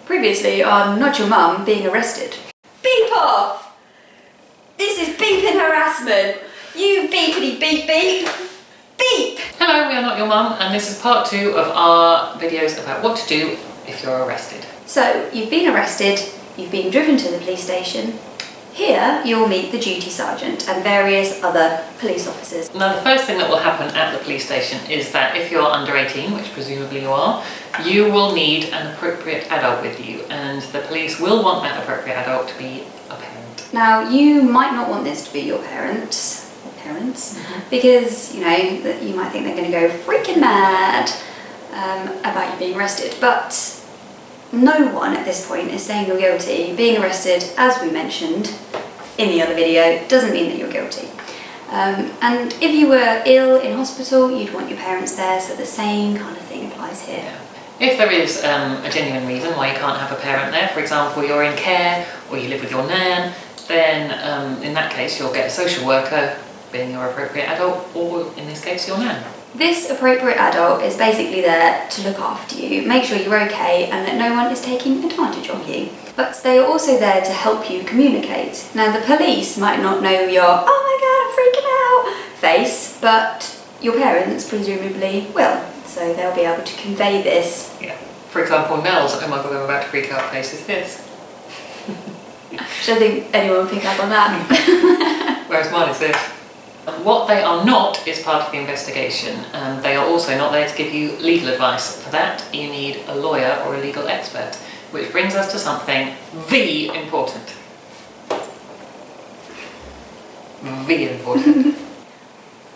Previously on Not Your Mum Being Arrested. Beep off! This is beeping harassment. You beepity beep beep. Beep! Hello, we are Not Your Mum, and this is part 2 of our videos about what to do if you're arrested. So, you've been arrested, you've been driven to the police station. Here, you'll meet the duty sergeant and various other police officers. Now, the first thing that will happen at the police station is that if you're under 18, which presumably you are, you will need an appropriate adult with you, and the police will want that appropriate adult to be a parent. Now, you might not want this to be your parents, because, you know, that you might think they're going to go freaking mad about you being arrested, but no one at this point is saying you're guilty. Being arrested, as we mentioned in the other video, doesn't mean that you're guilty. And if you were ill in hospital, you'd want your parents there, so the same kind of thing applies here. Yeah. If there is a genuine reason why you can't have a parent there, for example, you're in care or you live with your nan, then in that case you'll get a social worker being your appropriate adult, or in this case your nan. This appropriate adult is basically there to look after you, make sure you're okay and that no one is taking advantage of you. But they are also there to help you communicate. Now, the police might not know your "oh my god, I'm freaking out" face, but your parents presumably will, so they'll be able to convey this. Yeah. For example, Nell's "oh my god, I'm about to freak out" face is this. Don't think anyone will pick up on that. Whereas mine is this. What they are not is part of the investigation. They are also not there to give you legal advice. For that, you need a lawyer or a legal expert. Which brings us to something very important. Very important.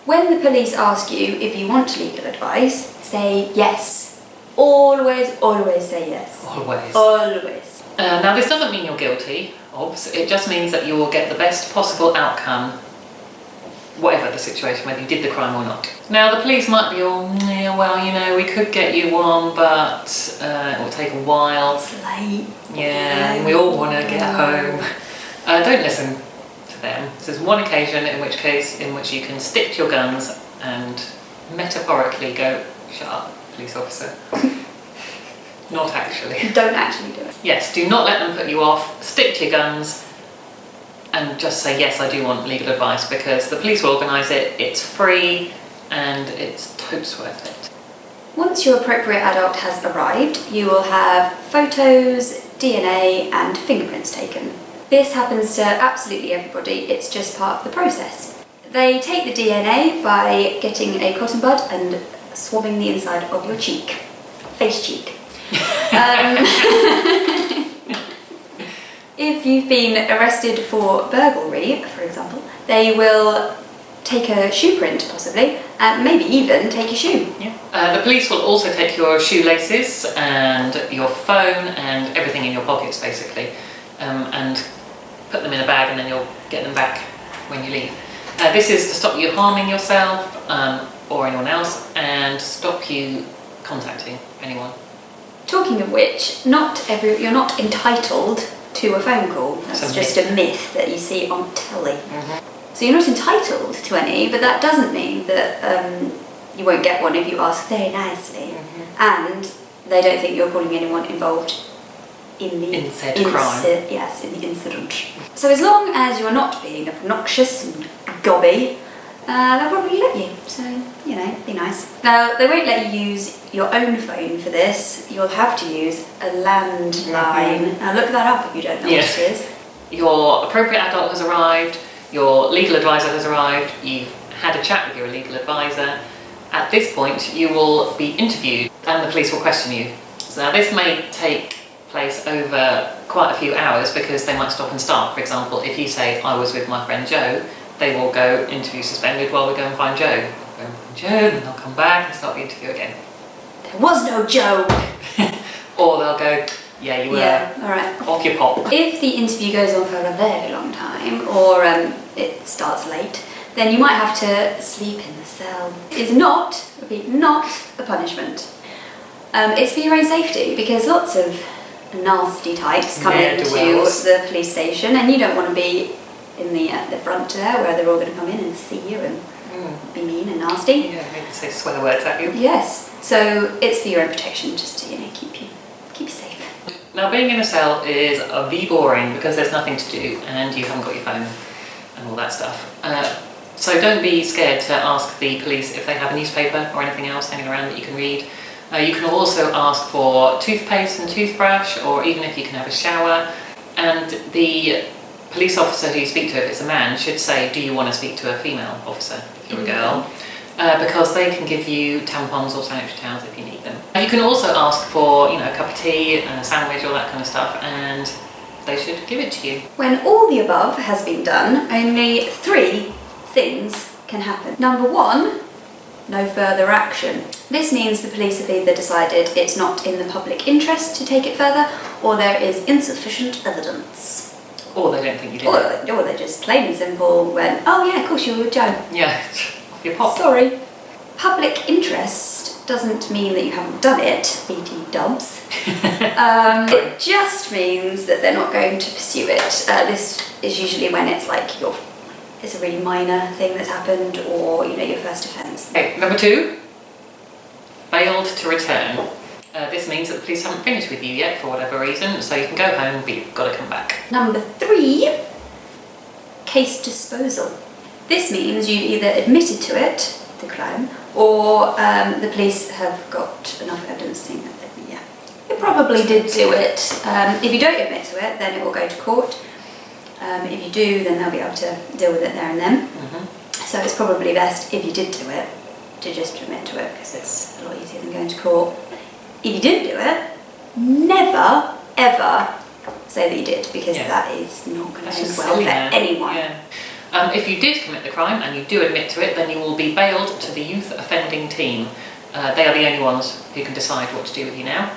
When the police ask you if you want legal advice, say yes. Always, always say yes. Always. Always. Now, this doesn't mean you're guilty, obvs. It just means that you will get the best possible outcome, whatever the situation, whether you did the crime or not. Now, the police might be all, yeah, well, you know, we could get you one, but it will take a while. It's late. Yeah, we all want to get home. Don't listen to them. This is one occasion in which you can stick to your guns and metaphorically go, "Shut up, police officer." Not actually. Don't actually do it. Yes, do not let them put you off. Stick to your guns. And just say, yes, I do want legal advice, because the police will organise it, it's free, and it's totes worth it. Once your appropriate adult has arrived, you will have photos, DNA and fingerprints taken. This happens to absolutely everybody, it's just part of the process. They take the DNA by getting a cotton bud and swabbing the inside of your cheek. Face cheek. If you've been arrested for burglary, for example, they will take a shoe print, possibly, and maybe even take your shoe. Yeah. The police will also take your shoelaces and your phone and everything in your pockets, basically, and put them in a bag, and then you'll get them back when you leave. This is to stop you harming yourself or anyone else, and stop you contacting anyone. Talking of which, you're not entitled to a phone call. That's just a myth that you see on telly. Mm-hmm. So you're not entitled to any, but that doesn't mean that you won't get one if you ask very nicely. Mm-hmm. And they don't think you're calling anyone involved in the crime. Yes, in the incident. So as long as you're not being obnoxious and gobby, they'll probably let you. So, you know, be nice. Now, they won't let you use your own phone for this. You'll have to use a landline. Mm-hmm. Now, look that up if you don't know what it is. Your appropriate adult has arrived. Your legal advisor has arrived. You've had a chat with your legal advisor. At this point, you will be interviewed and the police will question you. So now, this may take place over quite a few hours because they might stop and start. For example, if you say, "I was with my friend Joe," they will go interview suspended while we go and find Joe. We'll go and find Joe, and they'll come back and start the interview again. There was no Joe! Or they'll go, "Yeah, you were. Yeah, all right. Off your pop." If the interview goes on for a very long time, or it starts late, then you might have to sleep in the cell. It's not a punishment. It's for your own safety, because lots of nasty types come into the police station, and you don't want to be in the front there where they're all going to come in and see you and be mean and nasty. Yeah, maybe say swear words at you. Yes, so it's for your own protection, just to keep you safe. Now, being in a cell is the boring because there's nothing to do and you haven't got your phone and all that stuff. So don't be scared to ask the police if they have a newspaper or anything else hanging around that you can read. You can also ask for toothpaste and toothbrush, or even if you can have a shower. And the police officer who you speak to, if it's a man, should say, do you want to speak to a female officer if you're a girl? Because they can give you tampons or sanitary towels if you need them. You can also ask for, a cup of tea and a sandwich, all that kind of stuff, and they should give it to you. When all the above has been done, only 3 things can happen. Number 1, no further action. This means the police have either decided it's not in the public interest to take it further, or there is insufficient evidence. Or they don't think you did it. Or they just plain and simple went, oh yeah, of course you were with Joe. Yeah, off your pop. Sorry. Public interest doesn't mean that you haven't done it, BT dubs. It just means that they're not going to pursue it. This is usually when it's like it's a really minor thing that's happened, or your first offence. Okay, number 2, failed to return. This means that the police haven't finished with you yet for whatever reason, so you can go home, but you've got to come back. Number 3, case disposal. This means you either admitted to it, the crime, or the police have got enough evidence saying that you probably did do it. If you don't admit to it, then it will go to court. If you do, then they'll be able to deal with it there and then. So it's probably best, if you did do it, to just admit to it, because it's a lot easier than going to court. If you didn't do it, never ever say that you did, because that is not going to end well for anyone. Yeah. If you did commit the crime and you do admit to it, then you will be bailed to the youth offending team. They are the only ones who can decide what to do with you now,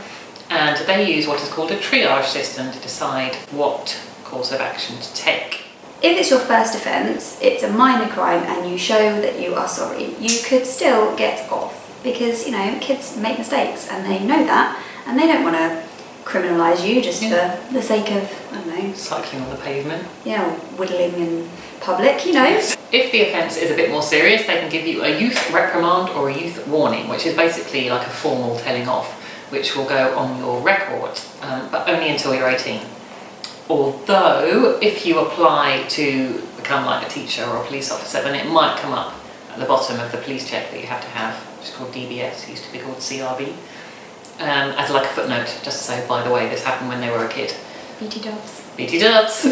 and they use what is called a triage system to decide what course of action to take. If it's your first offence, it's a minor crime, and you show that you are sorry, you could still get off, because kids make mistakes and they know that, and they don't want to criminalise you just for the sake of, I don't know, cycling on the pavement. Yeah, or whittling in public, If the offence is a bit more serious, they can give you a youth reprimand or a youth warning, which is basically like a formal telling off, which will go on your record, but only until you're 18. Although, if you apply to become like a teacher or a police officer, then it might come up at the bottom of the police check that you have to have, which is called DBS, used to be called CRB, as like a footnote, just to say, by the way, this happened when they were a kid. BT dubs. BT dubs.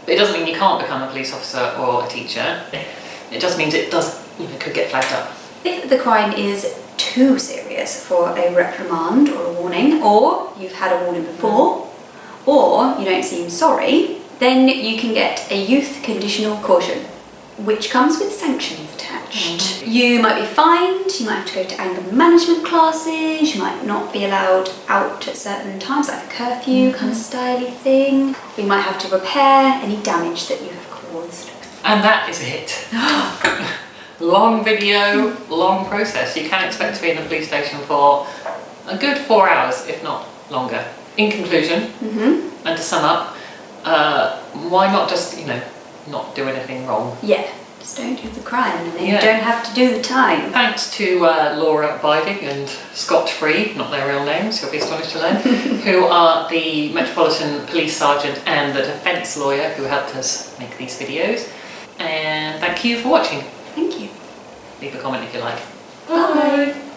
It doesn't mean you can't become a police officer or a teacher. It just means it could get flagged up. If the crime is too serious for a reprimand or a warning, or you've had a warning before, or you don't seem sorry, then you can get a youth conditional caution, which comes with sanctions attached. You might be fined, you might have to go to anger management classes, you might not be allowed out at certain times, like a curfew kind of styly thing. You might have to repair any damage that you have caused. And that is it. Long video, long process. You can expect to be in the police station for a good 4 hours, if not longer. In conclusion, and to sum up, why not just, not do anything wrong? Yeah, just don't do the crime, and then you don't have to do the time. Thanks to Laura Biding and Scott Free, not their real names, you'll be astonished to learn, who are the Metropolitan Police Sergeant and the defence lawyer who helped us make these videos. And thank you for watching. Thank you. Leave a comment if you like. Bye.